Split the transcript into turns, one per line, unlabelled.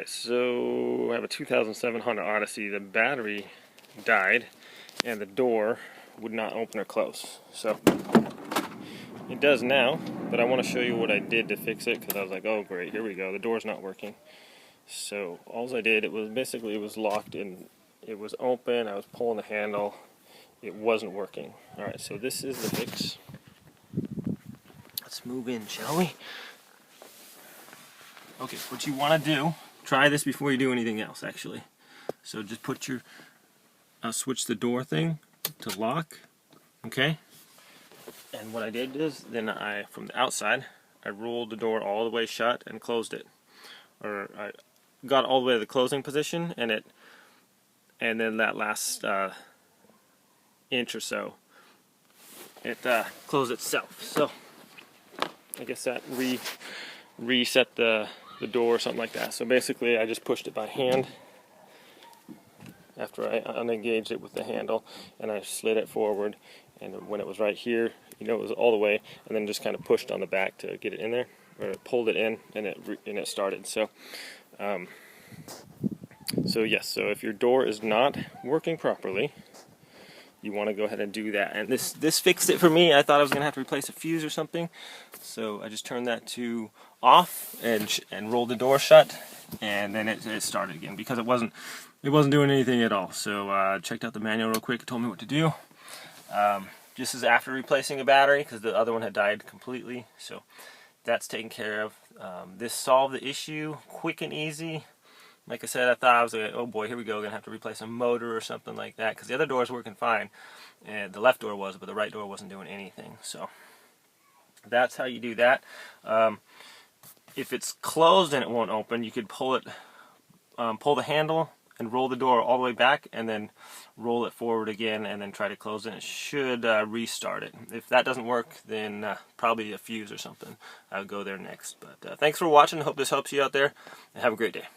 Alright, so I have a 2007 Honda Odyssey. The battery died and the door would not open or close. So it does now, but I want to show you what I did to fix it because I was like, oh great, here we go, the door's not working. So all I did, it was locked and it was open, I was pulling the handle, it wasn't working. Alright, so this is the fix. Let's move in, shall we? Okay, what you want to do, try this before you do anything else actually. So just put your, switch the door thing to lock, okay? And what I did is, then from the outside, I rolled the door all the way shut and closed it. Or I got all the way to the closing position, and then that last inch or so, it closed itself. So I guess that reset the door or something like that. So basically I just pushed it by hand after I unengaged it with the handle, and I slid it forward, and when it was right here, you know, it was all the way, and then just kind of pushed on the back to get it in there, or pulled it in, and it started. So yes, so if your door is not working properly, you want to go ahead and do that. And this fixed it for me. I thought I was going to have to replace a fuse or something, so I just turned that to off and rolled the door shut, and then it started again because it wasn't doing anything at all. So checked out the manual real quick. It told me what to do. This is after replacing a battery because the other one had died completely. So that's taken care of. This solved the issue quick and easy. Like I said, I was like, oh boy, here we go, gonna have to replace a motor or something like that, because the other door is working fine, and the left door was, but the right door wasn't doing anything. So that's how you do that. If it's closed and it won't open, you could pull the handle and roll the door all the way back, and then roll it forward again, and then try to close it. And it should restart it. If that doesn't work, then probably a fuse or something. I'll go there next. But thanks for watching. I hope this helps you out there, and have a great day.